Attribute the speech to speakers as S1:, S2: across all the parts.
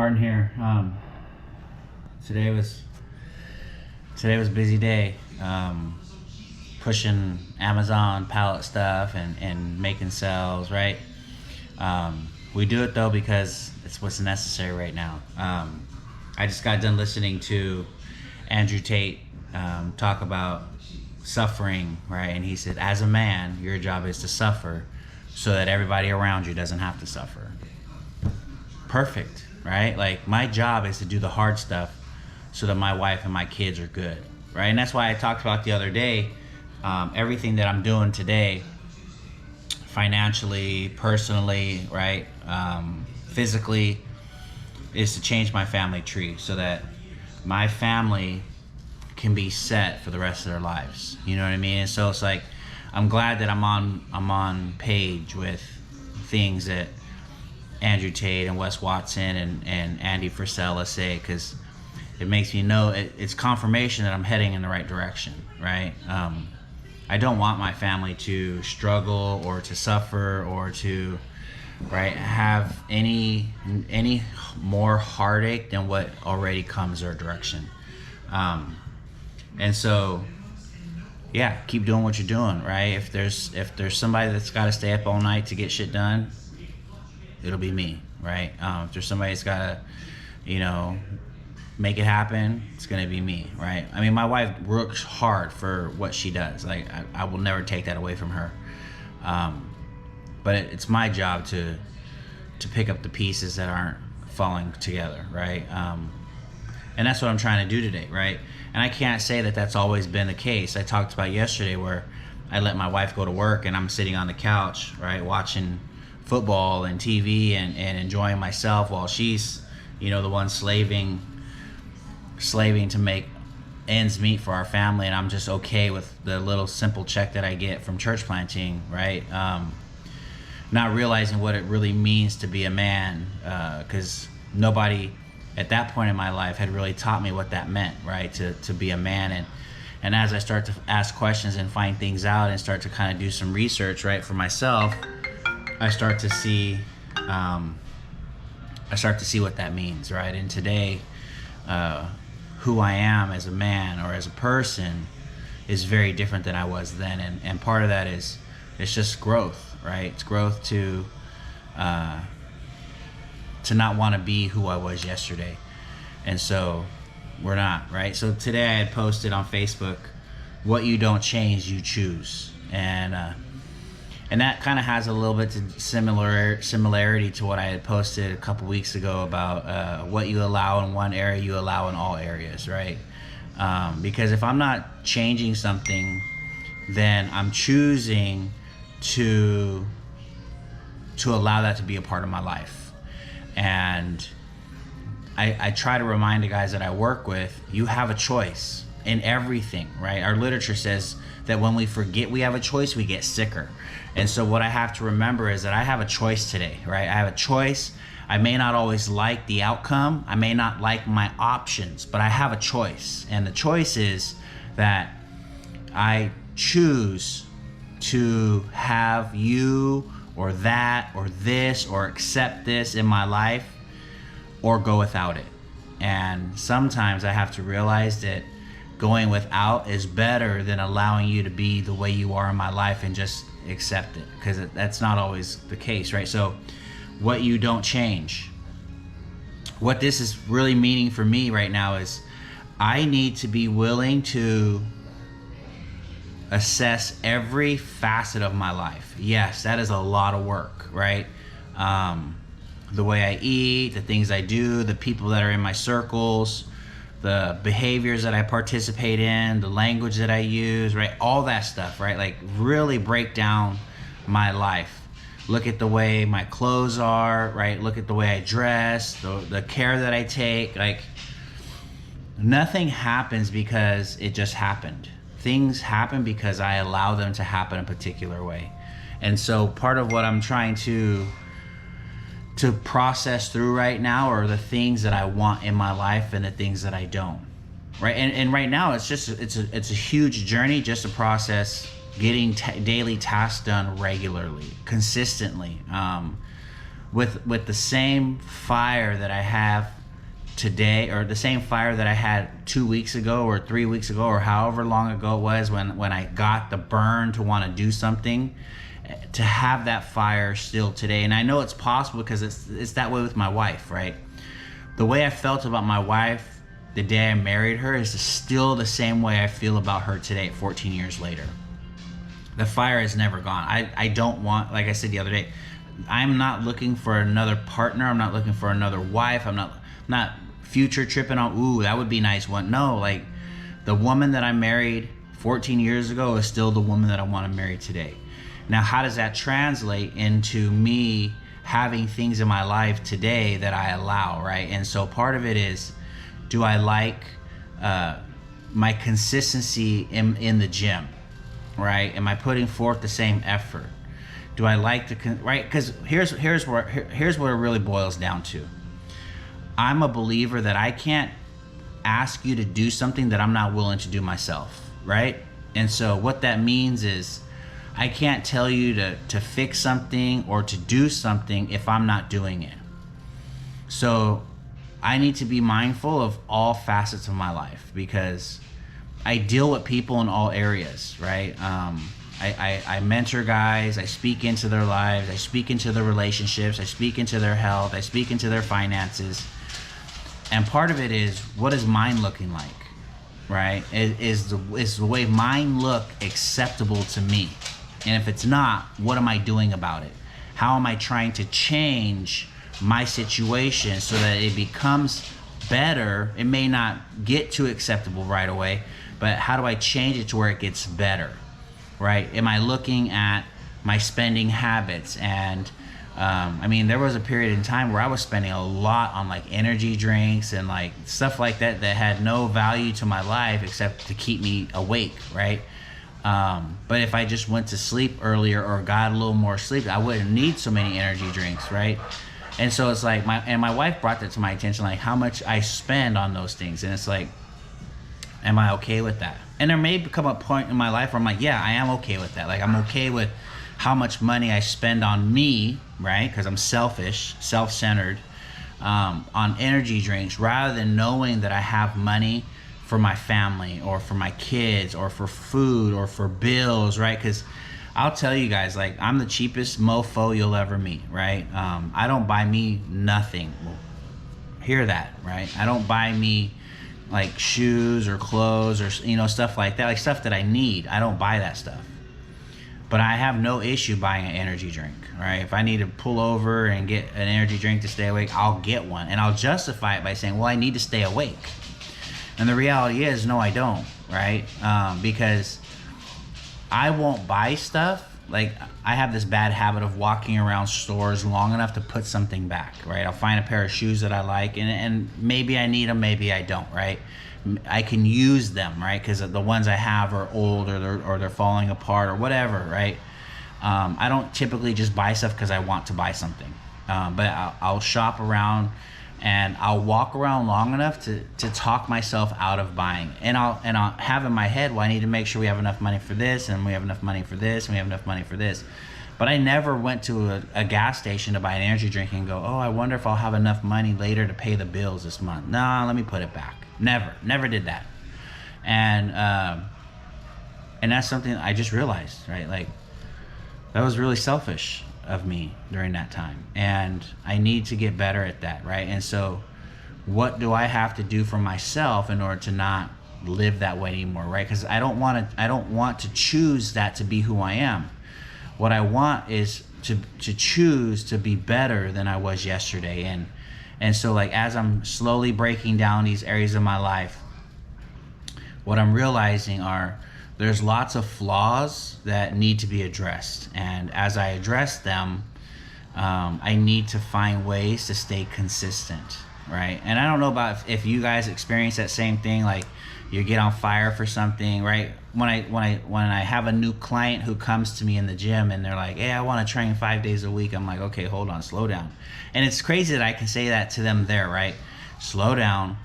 S1: Martin here. Today was a busy day. Pushing Amazon pallet stuff and making sales, right? We do it though because it's what's necessary right now. I just got done listening to Andrew Tate talk about suffering, right? And he said, as a man, your job is to suffer so that everybody around you doesn't have to suffer. Perfect, right? Like, my job is to do the hard stuff so that my wife and my kids are good, right? And that's why I talked about the other day, everything that I'm doing today, financially, personally, right, physically, is to change my family tree so that my family can be set for the rest of their lives. You know what I mean? And so it's like, I'm glad that I'm on page with things that Andrew Tate and Wes Watson and Andy Frisella say, because it makes me know it's confirmation that I'm heading in the right direction, right? I don't want my family to struggle or to suffer or to, right, have any more heartache than what already comes their direction. And so, yeah, keep doing what you're doing, right? If there's somebody that's got to stay up all night to get shit done, it'll be me, right? If there's somebody that's got to, make it happen, it's gonna be me, right? I mean, my wife works hard for what she does. Like, I will never take that away from her. But it's my job to pick up the pieces that aren't falling together, right? And that's what I'm trying to do today, right? And I can't say that that's always been the case. I talked about yesterday where I let my wife go to work and I'm sitting on the couch, right, watching football and TV and enjoying myself while she's, the one slaving to make ends meet for our family, and I'm just okay with the little simple check that I get from church planting, right? Not realizing what it really means to be a man, because nobody at that point in my life had really taught me what that meant, right? To be a man. And as I start to ask questions and find things out and start to kind of do some research, right, for myself, I start to see what that means, right? And today, who I am as a man or as a person is very different than I was then. And part of that is, it's just growth, right? It's growth to not want to be who I was yesterday. And so we're not, right? So today I had posted on Facebook, what you don't change, you choose. And that kind of has a little bit of similarity to what I had posted a couple weeks ago about what you allow in one area, you allow in all areas, right? Because if I'm not changing something, then I'm choosing to allow that to be a part of my life. And I try to remind the guys that I work with, you have a choice in everything, right? Our literature says that when we forget we have a choice, we get sicker. And so what I have to remember is that I have a choice today, right? I have a choice. I may not always like the outcome. I may not like my options, but I have a choice. And the choice is that I choose to have you or that or this or accept this in my life or go without it. And sometimes I have to realize that going without is better than allowing you to be the way you are in my life and just accept it, because that's not always the case, right? So what you don't change, what this is really meaning for me right now is I need to be willing to assess every facet of my life. Yes, that is a lot of work, right? The way I eat, the things I do, the people that are in my circles, the behaviors that I participate in, the language that I use, right? All that stuff, right? Like, really break down my life. Look at the way my clothes are, right? Look at the way I dress, the care that I take. Like, nothing happens because it just happened. Things happen because I allow them to happen a particular way. And so part of what I'm trying to process through right now are the things that I want in my life and the things that I don't, right? And right now it's a huge journey just to process getting daily tasks done regularly, consistently. with the same fire that I have today, or the same fire that I had 2 weeks ago or 3 weeks ago or however long ago it was when I got the burn to want to do something, to have that fire still today. And I know it's possible because it's that way with my wife, right? The way I felt about my wife the day I married her is still the same way I feel about her today, 14 years later. The fire has never gone. I don't want, like I said the other day, I'm not looking for another partner. I'm not looking for another wife. I'm not future tripping on, ooh, that would be nice one. No, like the woman that I married 14 years ago is still the woman that I want to marry today. Now, how does that translate into me having things in my life today that I allow, right? And so part of it is, do I like my consistency in the gym, right? Am I putting forth the same effort? Do I like the right? Because here's what it really boils down to. I'm a believer that I can't ask you to do something that I'm not willing to do myself, right? And so what that means is, I can't tell you to fix something or to do something if I'm not doing it. So I need to be mindful of all facets of my life, because I deal with people in all areas, right? I mentor guys, I speak into their lives, I speak into their relationships, I speak into their health, I speak into their finances. And part of it is, what is mine looking like, right? Is the way mine look acceptable to me? And if it's not, what am I doing about it? How am I trying to change my situation so that it becomes better? It may not get to acceptable right away, but how do I change it to where it gets better, right? Am I looking at my spending habits? And I mean, there was a period in time where I was spending a lot on like energy drinks and like stuff like that had no value to my life except to keep me awake, right? But if I just went to sleep earlier or got a little more sleep, I wouldn't need so many energy drinks, right? And so it's like my wife brought that to my attention, like how much I spend on those things. And it's like, am I okay with that? And there may become a point in my life where I'm like, yeah, I am okay with that. Like, I'm okay with how much money I spend on me, right? Because I'm selfish, self-centered, on energy drinks, rather than knowing that I have money for my family or for my kids or for food or for bills, right? Because I'll tell you guys, like, I'm the cheapest mofo you'll ever meet, right? I don't buy me nothing. Hear that, right? I don't buy me like shoes or clothes or, you know, stuff like that, like stuff that I need. I don't buy that stuff. But I have no issue buying an energy drink, right? If I need to pull over and get an energy drink to stay awake, I'll get one. And I'll justify it by saying, well, I need to stay awake. And the reality is, no, I don't, right? Because I won't buy stuff. Like, I have this bad habit of walking around stores long enough to put something back, right? I'll find a pair of shoes that I like, and maybe I need them, maybe I don't, right? I can use them, right? Because the ones I have are old, or they're falling apart or whatever, right? I don't typically just buy stuff because I want to buy something, but I'll shop around and I'll walk around long enough to talk myself out of buying. And I'll have in my head, well, I need to make sure we have enough money for this, and we have enough money for this, and we have enough money for this. But I never went to a gas station to buy an energy drink and go, oh, I wonder if I'll have enough money later to pay the bills this month. Nah, let me put it back. Never did that. And that's something I just realized, right? Like, that was really selfish of me during that time, and I need to get better at that, right? And so what do I have to do for myself in order to not live that way anymore, right? Because I don't want to choose that to be who I am. What I want is to choose to be better than I was yesterday. And so, like, as I'm slowly breaking down these areas of my life, what I'm realizing are there's lots of flaws that need to be addressed. And as I address them, I need to find ways to stay consistent, right? And I don't know about if you guys experience that same thing, like you get on fire for something, right? When I have a new client who comes to me in the gym and they're like, hey, I want to train 5 days a week. I'm like, okay, hold on, slow down. And it's crazy that I can say that to them there, right? Slow down.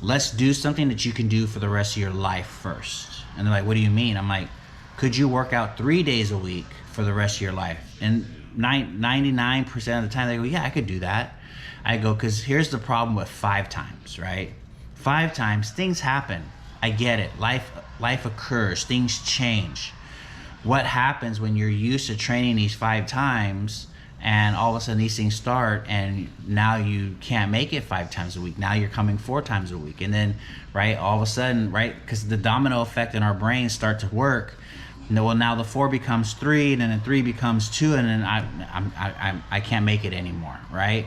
S1: Let's do something that you can do for the rest of your life first. And they're like, what do you mean? I'm like, could you work out 3 days a week for the rest of your life? And 99% of the time they go, yeah, I could do that. I go, because here's the problem with 5 times, right? 5 times, things happen. I get it. Life occurs. Things change. What happens when you're used to training these 5 times and all of a sudden these things start and now you can't make it 5 times a week. Now you're coming 4 times a week. And then, right, all of a sudden, right, because the domino effect in our brains start to work. Well, now the 4 becomes 3, and then the 3 becomes 2, and then I can't make it anymore, right?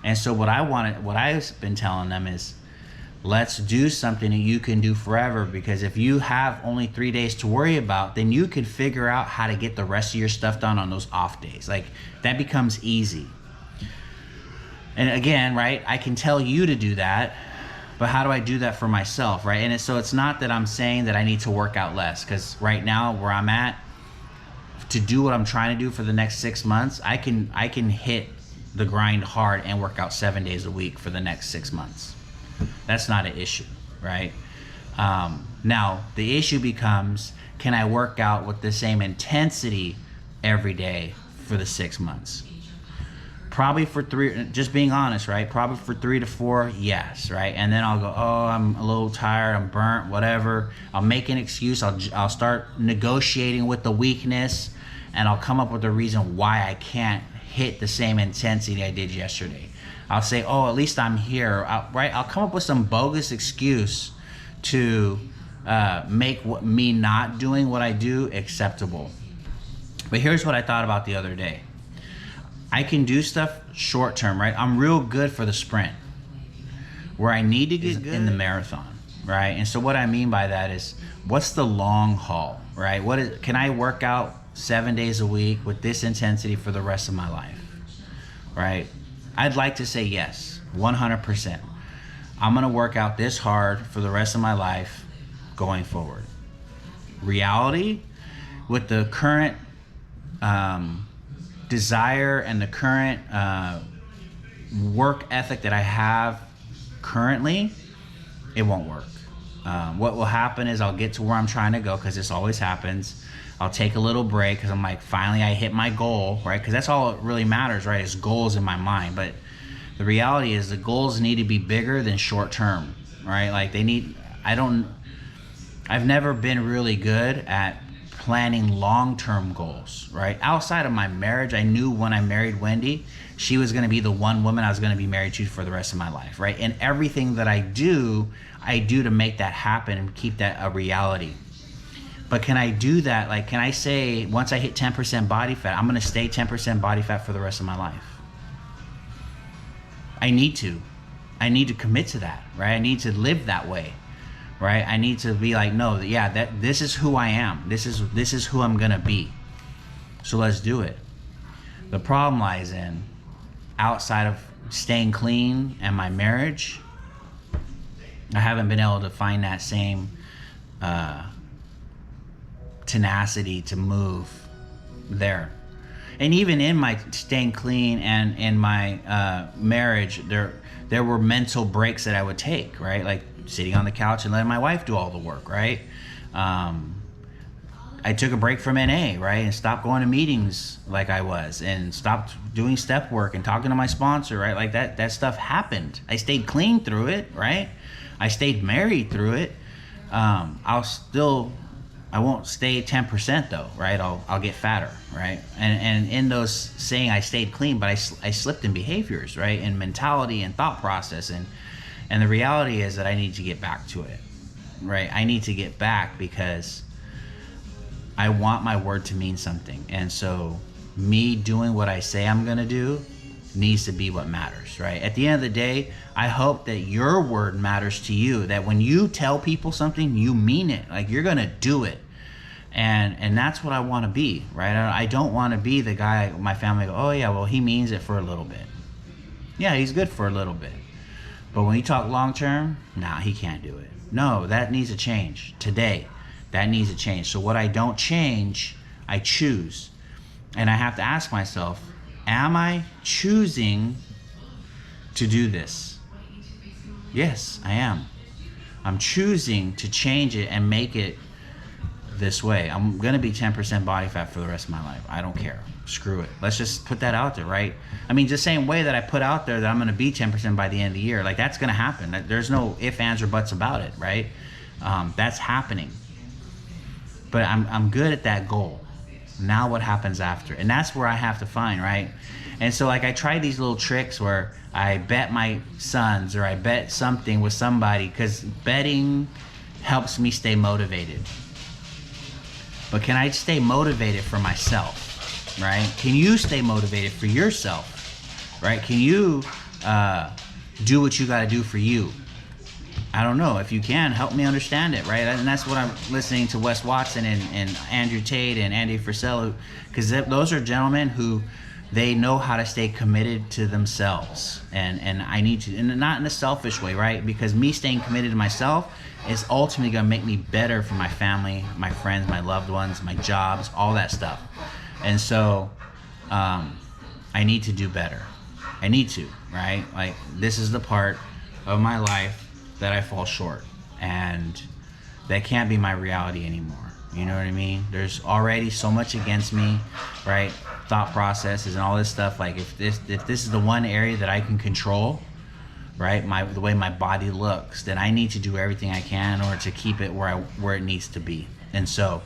S1: And so what I've been telling them is, let's do something that you can do forever, because if you have only 3 days to worry about, then you can figure out how to get the rest of your stuff done on those off days. Like, that becomes easy. And again, right, I can tell you to do that, but how do I do that for myself, right? And so it's not that I'm saying that I need to work out less, because right now where I'm at, to do what I'm trying to do for the next 6 months, I can hit the grind hard and work out 7 days a week for the next 6 months. That's not an issue, right? Now, the issue becomes, can I work out with the same intensity every day for the 6 months? Probably for 3, just being honest, right? Probably for 3 to 4, yes, right? And then I'll go, oh, I'm a little tired, I'm burnt, whatever. I'll make an excuse, I'll start negotiating with the weakness, and I'll come up with a reason why I can't hit the same intensity I did yesterday. I'll say, oh, at least I'm here, right? I'll come up with some bogus excuse to make me not doing what I do acceptable. But here's what I thought about the other day. I can do stuff short term, right? I'm real good for the sprint. Where I need to get good in the marathon, right? And so what I mean by that is, what's the long haul, right? Can I work out 7 days a week with this intensity for the rest of my life, right? I'd like to say yes, 100%. I'm gonna work out this hard for the rest of my life going forward. Reality, with the current desire and the current work ethic that I have currently, it won't work. What will happen is I'll get to where I'm trying to go, because this always happens. I'll take a little break because I'm like, finally I hit my goal, right? Because that's all that really matters, right? Is goals in my mind. But the reality is the goals need to be bigger than short term, right? Like I've never been really good at planning long-term goals, right? Outside of my marriage, I knew when I married Wendy, she was going to be the one woman I was going to be married to for the rest of my life, right? And everything that I do to make that happen and keep that a reality. But can I do that? Like, can I say, once I hit 10% body fat, I'm going to stay 10% body fat for the rest of my life? I need to commit to that, right? I need to live that way. Right? I need to be like, no, yeah, this is who I am. This is who I'm gonna be. So let's do it. The problem lies in, outside of staying clean and my marriage, I haven't been able to find that same tenacity to move there. And even in my staying clean and in my marriage, there were mental breaks that I would take, right? Like sitting on the couch and letting my wife do all the work, right? I took a break from NA, right? And stopped going to meetings like I was, and stopped doing step work and talking to my sponsor, right? Like that stuff happened. I stayed clean through it, right? I stayed married through it. I won't stay 10% though, right? I'll get fatter, right? And in those saying I stayed clean, but I slipped in behaviors, right? In mentality and thought process. And the reality is that I need to get back to it, right? I need to get back because I want my word to mean something. And so me doing what I say I'm gonna do needs to be what matters, right? At the end of the day, I hope that your word matters to you, that when you tell people something, you mean it, like you're gonna do it. And that's what I wanna be, right? I don't wanna be the guy, my family go, oh yeah, well he means it for a little bit. Yeah, he's good for a little bit. But when you talk long term, nah, he can't do it. No, that needs to change today. That needs to change. So what I don't change, I choose. And I have to ask myself, am I choosing to do this? Yes, I am. I'm choosing to change it and make it this way. I'm gonna be 10% body fat for the rest of my life. I don't care. Screw it. Let's just put that out there, right? I mean, just same way that I put out there that I'm gonna be 10% by the end of the year. Like, that's gonna happen. There's no ifs, ands, or buts about it, right? That's happening. But I'm good at that goal. Now what happens after? And that's where I have to find, right? And so, like, I try these little tricks where I bet my sons or I bet something with somebody, because betting helps me stay motivated. But can I stay motivated for myself, right? Can you stay motivated for yourself, right? Can you do what you got to do for you? I don't know. If you can, help me understand it, right? And that's what I'm listening to Wes Watson and Andrew Tate and Andy Frisella, because those are gentlemen who, they know how to stay committed to themselves. And I need to, and not in a selfish way, right? Because me staying committed to myself is ultimately going to make me better for my family, my friends, my loved ones, my jobs, all that stuff. And so I need to do better. I need to, right? Like, this is the part of my life that I fall short, and that can't be my reality anymore. You know what I mean? There's already so much against me, right? Thought processes and all this stuff. Like, if this is the one area that I can control, right, the way my body looks, then I need to do everything I can in order to keep it where it needs to be. And so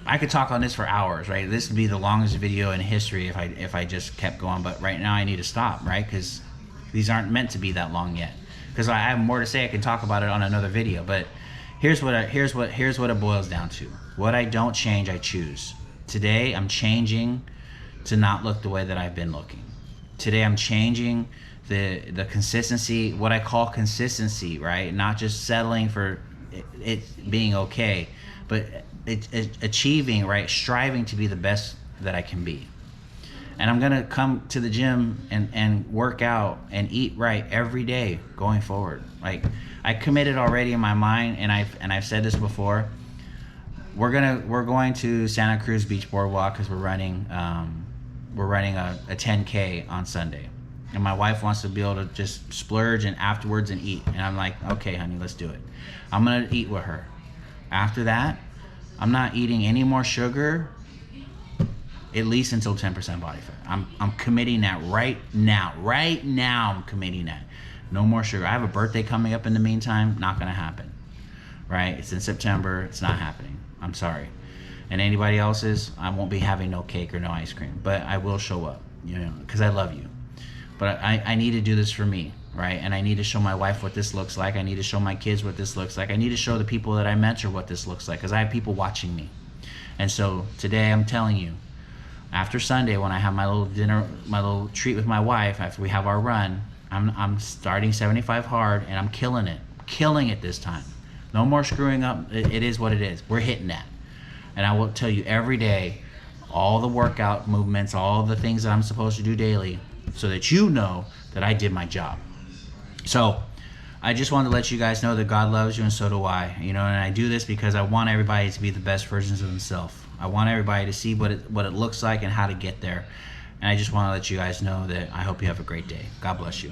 S1: I could talk on this for hours, right? This would be the longest video in history if I just kept going. But right now I need to stop, right? Because these aren't meant to be that long yet. Because I have more to say. I can talk about it on another video. But here's what it boils down to. What I don't change, I choose. Today I'm changing to not look the way that I've been looking. Today I'm changing the consistency, what I call consistency, right? Not just settling for it being okay, but achieving, right? Striving to be the best that I can be. And I'm gonna come to the gym and work out and eat right every day going forward. Like, I committed already in my mind, and I've said this before. We're going to Santa Cruz Beach Boardwalk because we're running a 10K on Sunday, and my wife wants to be able to just splurge and afterwards and eat. And I'm like, okay, honey, let's do it. I'm gonna eat with her. After that, I'm not eating any more sugar, at least until 10% body fat. I'm committing that right now. Right now, I'm committing that. No more sugar. I have a birthday coming up in the meantime. Not gonna happen. Right? It's in September. It's not happening. I'm sorry. And anybody else's, I won't be having no cake or no ice cream, but I will show up, you know, because I love you. But I need to do this for me, right? And I need to show my wife what this looks like. I need to show my kids what this looks like. I need to show the people that I mentor what this looks like, because I have people watching me. And so today I'm telling you, after Sunday, when I have my little dinner, my little treat with my wife, after we have our run, I'm starting 75 hard, and I'm killing it this time. No more screwing up. It is what it is. We're hitting that. And I will tell you every day, all the workout movements, all the things that I'm supposed to do daily, so that you know that I did my job. So I just wanted to let you guys know that God loves you, and so do I. You know, and I do this because I want everybody to be the best versions of themselves. I want everybody to see what it looks like and how to get there. And I just want to let you guys know that I hope you have a great day. God bless you.